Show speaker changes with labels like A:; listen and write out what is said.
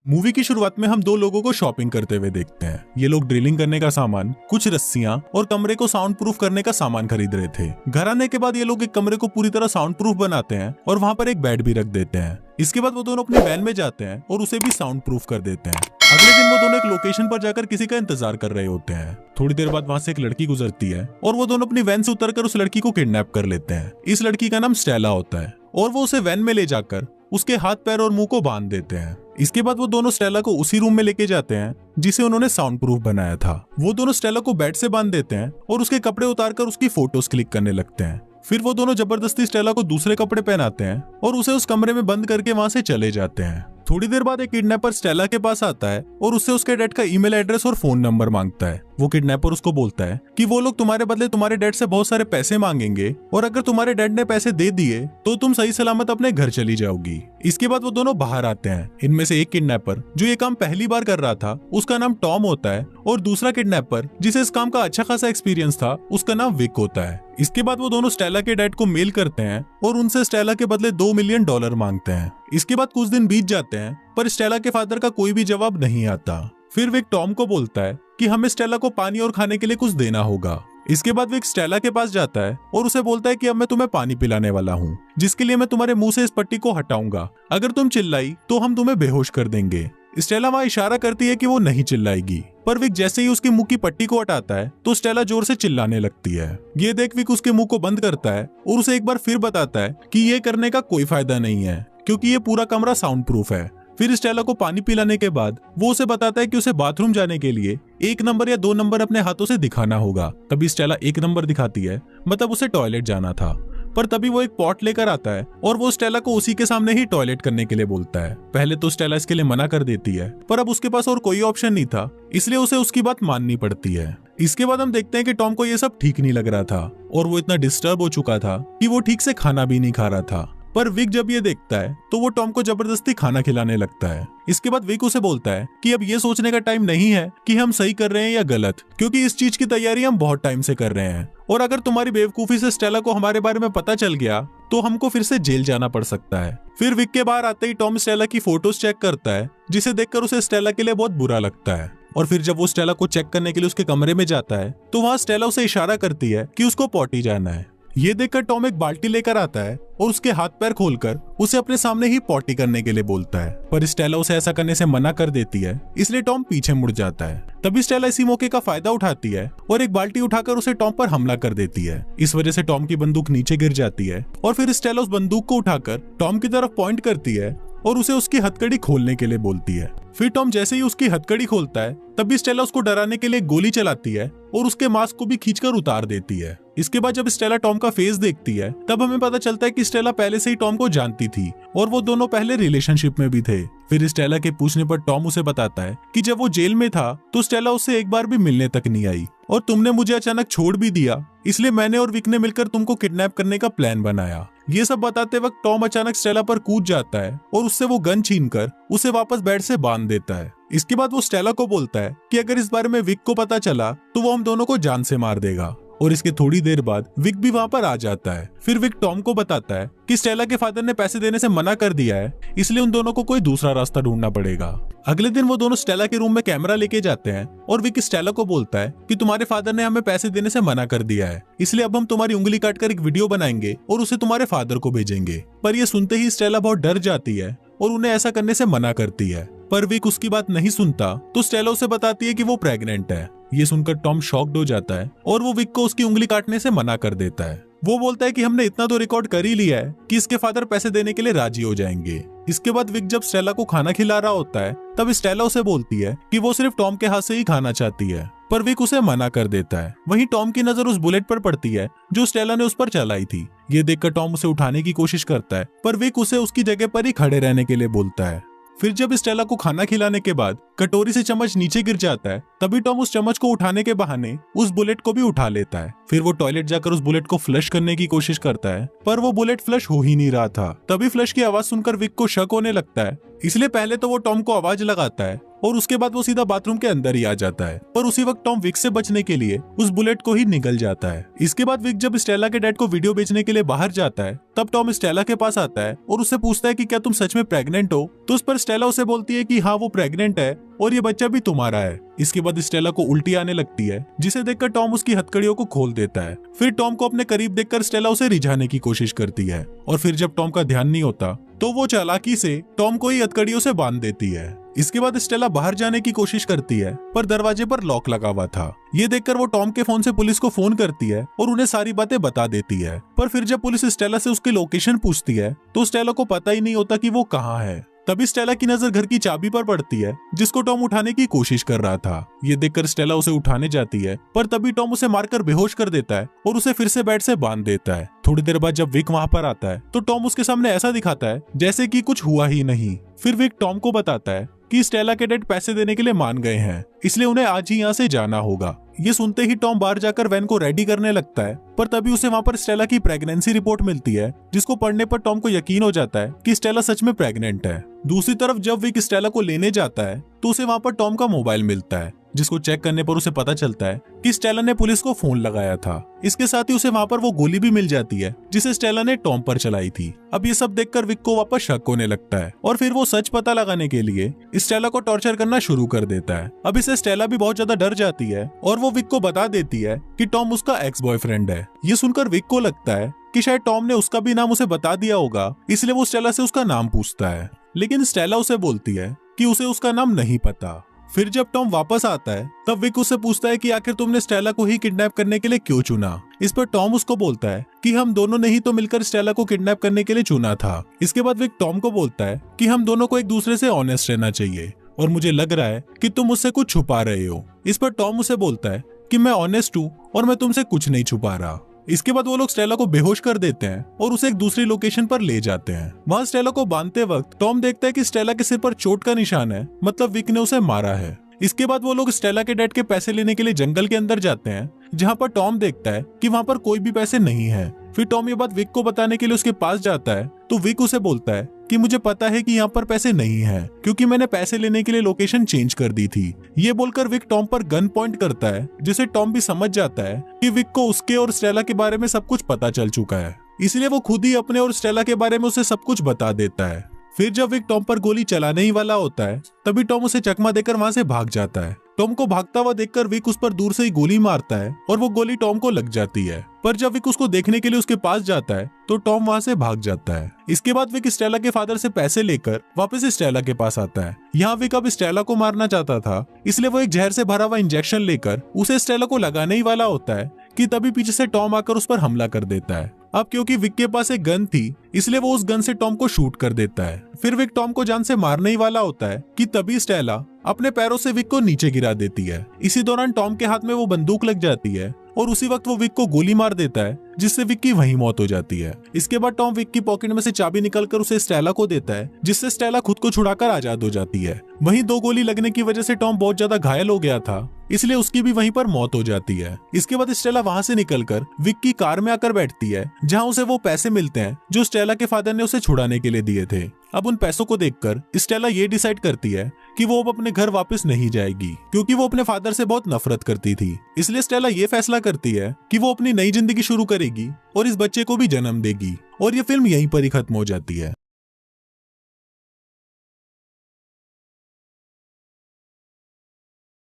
A: Movie की शुरुआत में हम दो लोगों को शॉपिंग करते हुए देखते हैं। ये लोग ड्रिलिंग करने का सामान, कुछ रस्सियां और कमरे को साउंड प्रूफ करने का सामान खरीद रहे थे। घर आने के बाद ये लोग एक कमरे को पूरी तरह साउंड प्रूफ बनाते हैं और वहाँ पर एक बेड भी रख देते हैं। इसके बाद वो दोनों अपनी वैन में जाते हैं और उसे भी साउंड प्रूफ कर देते हैं। अगले दिन वो दोनों एक लोकेशन पर जाकर किसी का इंतजार कर रहे होते हैं। थोड़ी देर बाद वहाँ से एक लड़की गुजरती है और वो दोनों अपनी वैन से उतरकर उस लड़की को किडनैप कर लेते हैं। इस लड़की का नाम स्टेला होता है और वो उसे वैन में ले जाकर उसके हाथ पैर और मुंह को बांध देते हैं। इसके बाद वो दोनों स्टेला को उसी रूम में लेके जाते हैं जिसे उन्होंने साउंड प्रूफ बनाया था। वो दोनों स्टेला को बेड से बांध देते हैं और उसके कपड़े उतारकर उसकी फोटोज क्लिक करने लगते हैं। फिर वो दोनों जबरदस्ती स्टेला को दूसरे कपड़े पहनाते हैं और उसे उस कमरे में बंद करके वहां से चले जाते हैं। थोड़ी देर बाद एक किडनैपर स्टेला के पास आता है और उससे उसके डैड का ईमेल एड्रेस और फोन नंबर मांगता है। वो किडनैपर उसको बोलता है कि वो लोग तुम्हारे बदले तुम्हारे डैड से बहुत सारे पैसे मांगेंगे और अगर तुम्हारे डैड ने पैसे दे दिए तो तुम सही सलामत अपने घर चली जाओगी। इसके बाद वो दोनों बाहर आते हैं। इनमें से एक किडनैपर जो ये काम पहली बार कर रहा था उसका नाम टॉम होता है और दूसरा किडनैपर जिसे इस काम का अच्छा खासा एक्सपीरियंस था उसका नाम विक होता है। इसके बाद वो दोनों स्टेला के डैड को मेल करते हैं और उनसे स्टेला के बदले $2 मिलियन मांगते हैं। इसके बाद कुछ दिन बीत जाते हैं पर स्टेला के फादर का कोई भी जवाब नहीं आता। फिर विक टॉम को बोलता है कि हमें स्टेला को पानी और खाने के लिए कुछ देना होगा। इसके बाद विक स्टेला के पास जाता है और उसे बोलता है कि अब मैं तुम्हें पानी पिलाने वाला हूँ, जिसके लिए मैं तुम्हारे मुंह से इस पट्टी को हटाऊंगा। अगर तुम चिल्लाई तो हम तुम्हें बेहोश कर देंगे। स्टेला वहां इशारा करती है कि वो नहीं चिल्लाएगी, पर विक जैसे ही उसके मुंह की पट्टी को हटाता है तो स्टेला जोर से चिल्लाने लगती है। ये देख विक उसके मुंह को बंद करता है और उसे एक बार फिर बताता है कि ये करने का कोई फायदा नहीं है क्योंकि ये पूरा कमरा साउंड प्रूफ है। फिर स्टेला को पानी पिलाने के बाद वो उसे बताता है कि उसे बाथरूम जाने के लिए 1 नंबर या 2 नंबर अपने हाथों से दिखाना होगा। तभी स्टेला 1 नंबर दिखाती है, मतलब उसे टॉयलेट जाना था। पर तभी वो एक पॉट लेकर आता है और वो स्टेला को उसी के सामने ही टॉयलेट करने के लिए बोलता है। पहले तो स्टेला इसके लिए मना कर देती है, पर अब उसके पास और कोई ऑप्शन नहीं था, इसलिए उसे उसकी बात माननी पड़ती है। इसके बाद हम देखते हैं कि टॉम को ये सब ठीक नहीं लग रहा था और वो इतना डिस्टर्ब हो चुका था कि वो ठीक से खाना भी नहीं खा रहा था। पर विक जब ये देखता है तो वो टॉम को जबरदस्ती खाना खिलाने लगता है। इसके बाद विक उसे बोलता है कि अब ये सोचने का टाइम नहीं है कि हम सही कर रहे हैं या गलत, क्योंकि इस चीज की तैयारी हम बहुत टाइम से कर रहे हैं और अगर तुम्हारी बेवकूफी से स्टेला को हमारे बारे में पता चल गया तो हमको फिर से जेल जाना पड़ सकता है। फिर विक के बाहर आते ही टॉम स्टेला की फोटोज चेक करता है, जिसे देखकर उसे स्टेला के लिए बहुत बुरा लगता है। और फिर जब वो स्टेला को चेक करने के लिए उसके कमरे में जाता है तो वहाँ स्टेला उसे इशारा करती है कि उसको पॉटी जाना है। ये देखकर टॉम एक बाल्टी लेकर आता है और उसके हाथ पैर खोलकर उसे अपने सामने ही पॉटी करने के लिए बोलता है, पर स्टेला उसे ऐसा करने से मना कर देती है, इसलिए टॉम पीछे मुड़ जाता है। तभी स्टेला इसी मौके का फायदा उठाती है और एक बाल्टी उठाकर उसे टॉम पर हमला कर देती है। इस वजह से टॉम की बंदूक नीचे गिर जाती है और फिर स्टेला उस बंदूक को उठाकर टॉम की तरफ पॉइंट करती है और उसे उसकी हथकड़ी खोलने के लिए बोलती है। फिर टॉम जैसे ही उसकी हथकड़ी खोलता है तभी स्टेला उसको डराने के लिए गोली चलाती है और उसके मास्क को भी खींचकर उतार देती है। इसके बाद जब स्टेला टॉम का फेस देखती है तब हमें पता चलता है कि स्टेला पहले से ही टॉम को जानती थी और वो दोनों पहले रिलेशनशिप में भी थे। फिर स्टेला के पूछने पर टॉम उसे बताता है कि जब वो जेल में था तो स्टेला उससे एक बार भी मिलने तक नहीं आई और तुमने मुझे अचानक छोड़ भी दिया, इसलिए मैंने और विक ने मिलकर तुमको किडनैप करने का प्लान बनाया। ये सब बताते वक्त टॉम अचानक स्टेला पर कूद जाता है और उससे वो गन छीनकर उसे वापस बेड से बांध देता है। इसके बाद वो स्टेला को बोलता है कि अगर इस बारे में विक को पता चला तो वो हम दोनों को जान से मार देगा। और इसके थोड़ी देर बाद विक भी वहाँ पर आ जाता है। फिर विक टॉम को बताता है कि स्टेला के फादर ने पैसे देने से मना कर दिया है, इसलिए उन दोनों को कोई दूसरा रास्ता ढूंढना पड़ेगा। अगले दिन वो दोनों स्टेला के रूम में कैमरा लेके जाते हैं और विक स्टेला को बोलता है कि तुम्हारे फादर ने हमें पैसे देने से मना कर दिया है, इसलिए अब हम तुम्हारी उंगली काटकर एक वीडियो बनाएंगे और उसे तुम्हारे फादर को भेजेंगे। पर ये सुनते ही स्टेला बहुत डर जाती है और उन्हें ऐसा करने से मना करती है, पर विक उसकी बात नहीं सुनता तो स्टेला उसे बताती है कि वो प्रेग्नेंट है। ये सुनकर टॉम शॉक्ड हो जाता है और वो विक को उसकी उंगली काटने से मना कर देता है। वो बोलता है कि हमने इतना तो रिकॉर्ड कर ही लिया है कि इसके फादर पैसे देने के लिए राजी हो जाएंगे। इसके बाद विक जब स्टेला को खाना खिला रहा होता है तब स्टेला उसे बोलती है कि वो सिर्फ टॉम के हाथ से ही खाना चाहती है, पर विक उसे मना कर देता है। वहीं टॉम की नजर उस बुलेट पर पड़ती है जो स्टेला ने उस पर चलाई थी। ये देखकर टॉम उसे उठाने की कोशिश करता है, पर विक उसे उसकी जगह पर ही खड़े रहने के लिए बोलता है। फिर जब स्टेला को खाना खिलाने के बाद कटोरी से चम्मच नीचे गिर जाता है तभी टॉम उस चम्मच को उठाने के बहाने उस बुलेट को भी उठा लेता है। फिर वो टॉयलेट जाकर उस बुलेट को फ्लश करने की कोशिश करता है, पर वो बुलेट फ्लश हो ही नहीं रहा था। तभी फ्लश की आवाज सुनकर विक को शक होने लगता है, इसलिए पहले तो वो टॉम को आवाज लगाता है और उसके बाद वो सीधा बाथरूम के अंदर ही आ जाता है। पर उसी वक्त टॉम विक से बचने के लिए उस बुलेट को ही निगल जाता है। इसके बाद विक जब स्टेला के डैड को वीडियो बेचने के लिए बाहर जाता है, तब टॉम स्टेला के पास आता है और उससे पूछता है कि क्या तुम सच में प्रेग्नेंट हो। तो उस पर स्टेला उसे बोलती है कि हाँ वो प्रेग्नेंट है और ये बच्चा भी तुम्हारा है। इसके बाद स्टेला को उल्टी आने लगती है, जिसे देखकर टॉम उसकी हथकड़ियों को खोल देता है। फिर टॉम को अपने करीब देखकर स्टेला उसे रिझाने की कोशिश करती है और फिर जब टॉम का ध्यान नहीं होता तो वो चालाकी से टॉम को ही हथकड़ियों से बांध देती है। इसके बाद स्टेला बाहर जाने की कोशिश करती है, पर दरवाजे पर लॉक लगा हुआ था। ये देखकर वो टॉम के फोन से पुलिस को फोन करती है और उन्हें सारी बातें बता देती है। पर फिर जब पुलिस स्टेला से उसकी लोकेशन पूछती है तो स्टेला को पता ही नहीं होता कि वो कहाँ है। तभी स्टेला की नजर घर की चाबी पर पड़ती है, जिसको टॉम उठाने की कोशिश कर रहा था। ये देखकर स्टेला उसे उठाने जाती है, पर तभी टॉम उसे मारकर बेहोश कर देता है और उसे फिर से बेड से बांध देता है। थोड़ी देर बाद जब विक वहाँ पर आता है तो टॉम उसके सामने ऐसा दिखाता है जैसे कि कुछ हुआ ही नहीं। फिर विक टॉम को बताता है कि स्टेला के डैड पैसे देने के लिए मान गए हैं, इसलिए उन्हें आज ही यहाँ से जाना होगा। ये सुनते ही टॉम बाहर जाकर वैन को रेडी करने लगता है, पर तभी उसे वहाँ पर स्टेला की प्रेगनेंसी रिपोर्ट मिलती है, जिसको पढ़ने पर टॉम को यकीन हो जाता है कि स्टेला सच में प्रेग्नेंट है। दूसरी तरफ जब विक स्टेला को लेने जाता है तो उसे वहाँ पर टॉम का मोबाइल मिलता है, जिसको चेक करने पर उसे पता चलता है कि स्टेला ने पुलिस को फोन लगाया था। इसके साथ ही उसे वहाँ पर वो गोली भी मिल जाती है जिसे स्टेला ने टॉम पर चलाई थी। अब ये सब देखकर विक को वापस शक होने लगता है और फिर वो सच पता लगाने के लिए स्टेला को टॉर्चर करना शुरू कर देता है। अब इसे स्टेला भी बहुत ज्यादा डर जाती है और वो विक को बता देती है कि टॉम उसका एक्स बॉयफ्रेंड है। ये सुनकर विक को लगता है कि शायद टॉम ने उसका भी नाम उसे बता दिया होगा, इसलिए वो स्टेला से उसका नाम पूछता है। लेकिन स्टेला उसे बोलती है कि उसे उसका नाम नहीं पता। फिर जब टॉम वापस आता है तब विक उससे पूछता है कि आखिर तुमने स्टेला को ही किडनैप करने के लिए क्यों चुना। इस पर टॉम उसको बोलता है कि हम दोनों ने ही तो मिलकर स्टेला को किडनैप करने के लिए चुना था। इसके बाद विक टॉम को बोलता है कि हम दोनों को एक दूसरे से ऑनेस्ट रहना चाहिए और मुझे लग रहा है कि तुम मुझसे कुछ छुपा रहे हो। इस पर टॉम उसे बोलता है कि मैं ऑनेस्ट हूँ और मैं तुमसे कुछ नहीं छुपा रहा। इसके बाद वो लोग स्टेला को बेहोश कर देते हैं और उसे एक दूसरी लोकेशन पर ले जाते हैं। वहाँ स्टेला को बांधते वक्त टॉम देखता है कि स्टेला के सिर पर चोट का निशान है, मतलब विक ने उसे मारा है। इसके बाद वो लोग स्टेला के डैड के पैसे लेने के लिए जंगल के अंदर जाते हैं, जहाँ पर टॉम देखता है कि वहाँ पर कोई भी पैसे नहीं है। फिर टॉम ये बात विक को बताने के लिए उसके पास जाता है तो विक उसे बोलता है कि मुझे पता है कि यहाँ पर पैसे नहीं है, क्योंकि मैंने पैसे लेने के लिए लोकेशन चेंज कर दी थी। ये बोलकर विक टॉम पर गन पॉइंट करता है, जिसे टॉम भी समझ जाता है कि विक को उसके और स्टेला के बारे में सब कुछ पता चल चुका है, इसलिए वो खुद ही अपने और स्टेला के बारे में उसे सब कुछ बता देता है। फिर जब विक टॉम पर गोली चलाने ही वाला होता है तभी टॉम उसे चकमा देकर वहाँ से भाग जाता है। टॉम को भागता हुआ देखकर विक उस पर दूर से ही गोली मारता है और वो गोली टॉम को लग जाती है। पर जब विक उसको देखने के लिए उसके पास जाता है तो टॉम वहाँ से भाग जाता है। इसके बाद विक स्टेला के फादर से पैसे लेकर वापस स्टेला के पास आता है। यहाँ विक अब स्टेला को मारना चाहता था, इसलिए वो एक जहर से भरा हुआ इंजेक्शन लेकर उसे स्टेला को लगाने ही वाला होता है कि तभी पीछे से टॉम आकर उस पर हमला कर देता है। अब क्योंकि विक के पास एक गन थी, इसलिए वो उस गन से टॉम को शूट कर देता है। फिर विक टॉम को जान से मारने ही वाला होता है कि तभी स्टेला अपने पैरों से विक को नीचे गिरा देती है। इसी दौरान टॉम के हाथ में वो बंदूक लग जाती है और उसी वक्त वो विक को गोली मार देता है, जिससे विक की वहीं मौत हो जाती है। इसके बाद टॉम विक की पॉकेट में से चाबी निकालकर उसे स्टेला को देता है, जिससे स्टेला खुद को छुड़ाकर आजाद हो जाती है। वहीं 2 गोली लगने की वजह से टॉम बहुत ज्यादा घायल हो गया था, इसलिए उसकी भी वहीं पर मौत हो जाती है। इसके बाद स्टेला वहां से निकलकर विक की कार में आकर बैठती है, जहां उसे वो पैसे मिलते हैं जो स्टेला के फादर ने उसे छुड़ाने के लिए दिए थे। अब उन पैसों को देखकर स्टेला ये डिसाइड करती है कि वो अब अपने घर वापस नहीं जाएगी, क्योंकि वो अपने फादर से बहुत नफरत करती थी। इसलिए स्टेला ये फैसला करती है कि वो अपनी नई जिंदगी शुरू करेगी और इस बच्चे को भी जन्म देगी। और ये फिल्म यहीं पर ही खत्म हो जाती है।